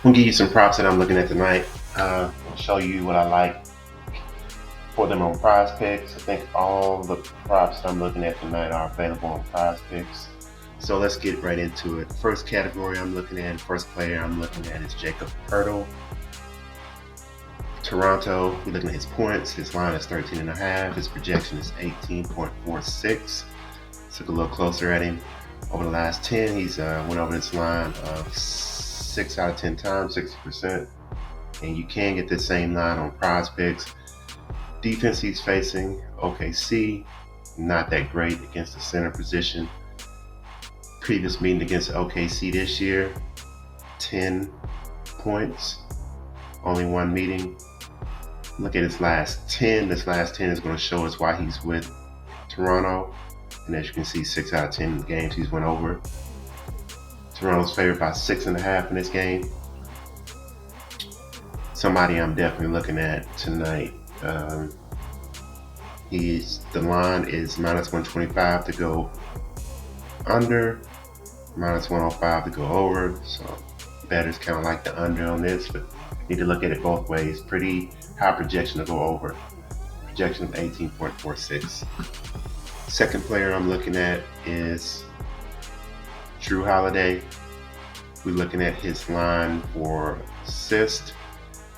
gonna give you some props that I'm looking at tonight. I'll show you what I like for them on Prizepicks. I think all the props that I'm looking at tonight are available on Prizepicks. So let's get right into it. First category I'm looking at, first player I'm looking at is Jacob Hurdle. Toronto, we're looking at his points. His line is 13.5. His projection is 18.46. Took a little closer at him. Over the last 10, he's went over this line of 6 out of 10 times, 60%. And you can get this same line on Prizepicks. Defense he's facing, OKC, not that great against the center position. Previous meeting against OKC this year, 10 points, only one meeting. Look at his last 10. This last 10 is going to show us why he's with Toronto. And as you can see, 6 out of 10 games he's went over. Toronto's favored by 6.5 in this game. Somebody I'm definitely looking at tonight. The line is -125 to go under, -105 to go over. So bettors kind of like the under on this, but need to look at it both ways. Pretty high projection to go over. Projection of 18.46. Second player I'm looking at is Drew Holiday. We're looking at his line for assist.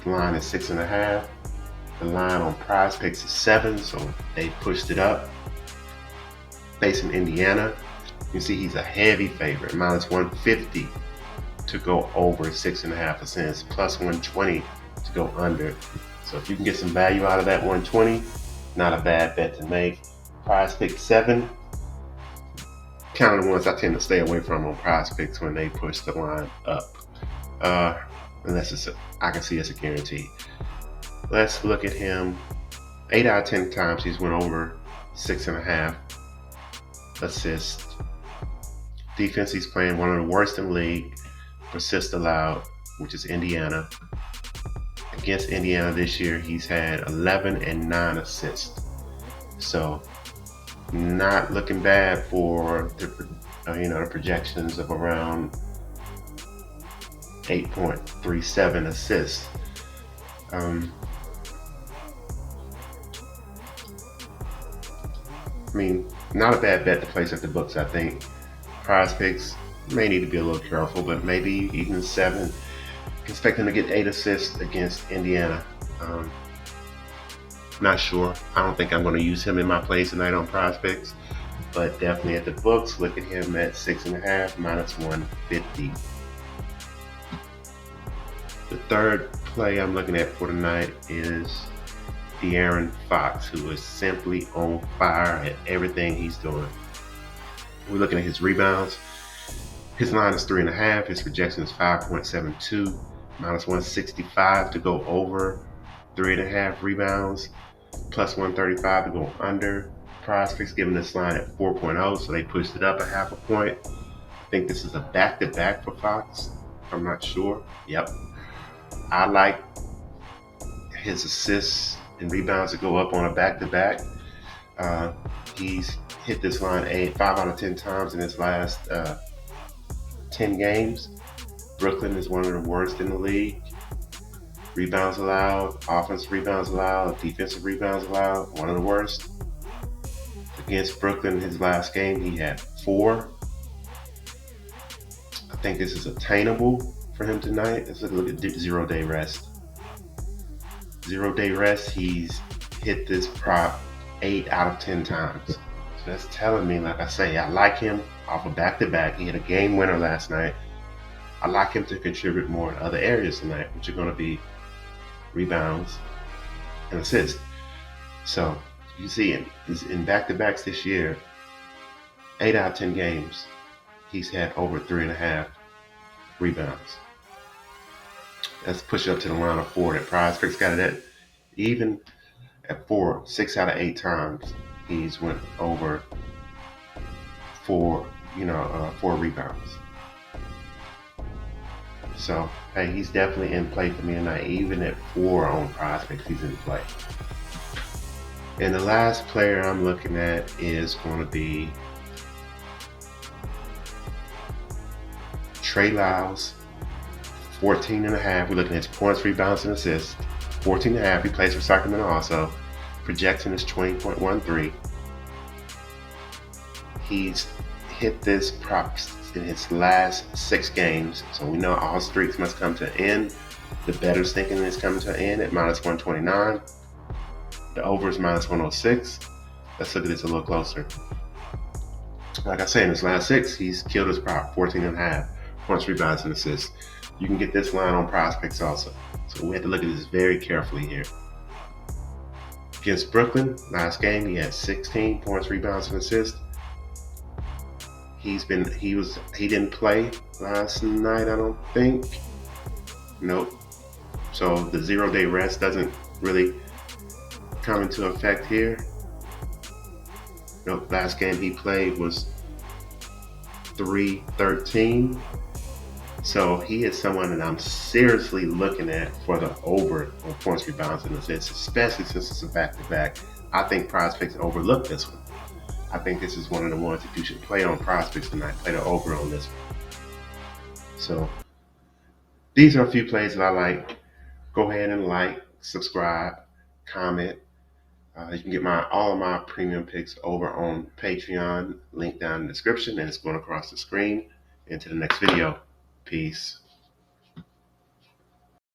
The line is 6.5. The line on Prizepicks is 7, so they pushed it up. Facing Indiana, you can see he's a heavy favorite, -150 to go over 6.5 assists, +120 to go under. So if you can get some value out of that 120, not a bad bet to make. Prizepicks 7, kind of the ones I tend to stay away from on Prizepicks when they push the line up, unless I can see it's a guarantee. Let's look at him. 8 out of 10 times he's went over 6.5 assists. Defense he's playing one of the worst in the league for assists allowed, which is Indiana. Against Indiana this year, he's had 11 and 9 assists. So not looking bad for the projections of around 8.37 assists. Not a bad bet to place at the books, I think. Prizepicks may need to be a little careful, but maybe even 7. Expect him to get 8 assists against Indiana. Not sure. I don't think I'm going to use him in my plays tonight on Prizepicks, but definitely at the books, look at him at 6.5, -150. The third play I'm looking at for tonight is De'Aaron Fox, who is simply on fire at everything he's doing. We're looking at his rebounds. His line is 3.5. His projection is 5.72, -165 to go over 3.5 rebounds, +135 to go under. Prizepicks giving this line at 4.0, so they pushed it up a half a point. I think this is a back-to-back for Fox. I'm not sure. Yep. I like his assists and rebounds to go up on a back-to-back. He's hit this line 5 out of 10 times in his last 10 games. Brooklyn is one of the worst in the league. Rebounds allowed, offensive rebounds allowed, defensive rebounds allowed, one of the worst. Against Brooklyn, his last game, he had 4. I think this is attainable for him tonight. Let's look at 0-day rest. 0-day rest, he's hit this prop 8 out of 10 times. So that's telling me, like I say, I like him off a back-to-back. He had a game winner last night. I like him to contribute more in other areas tonight, which are going to be rebounds and assists. So you see in back-to-backs this year, 8 out of 10 games, he's had over 3.5 rebounds. Let's push up to the line of 4 that Prizepicks got it at. Even at 4, 6 out of 8 times, he's went over 4 rebounds. So, hey, he's definitely in play for me tonight. Even at 4 on Prizepicks, he's in play. And the last player I'm looking at is going to be Trey Lyles, 14.5. We're looking at points, rebounds, and assists. 14.5. He plays for Sacramento also. Projection is 20.13. He's hit this prop in his last 6 games, so we know all streaks must come to an end. The bettor's thinking it's coming to an end at -129. The over is -106. Let's look at this a little closer. Like I said, in his last 6, he's killed his prop, 14.5 points, rebounds, and assists. You can get this line on Prizepicks also. So we have to look at this very carefully here. Against Brooklyn, last game, he had 16 points, rebounds, and assists. He didn't play last night, I don't think. Nope. So the 0-day rest doesn't really come into effect here. Nope. Last game he played was 3-13. So he is someone that I'm seriously looking at for the over on points, rebounds, and assists, especially since it's a back-to-back. I think Prizepicks overlooked this one. I think this is one of the ones that you should play on Prizepicks tonight. Play the over on this one. So these are a few plays that I like. Go ahead and like, subscribe, comment. You can get all of my premium picks over on Patreon. Link down in the description, and it's going across the screen. Into the next video. Peace.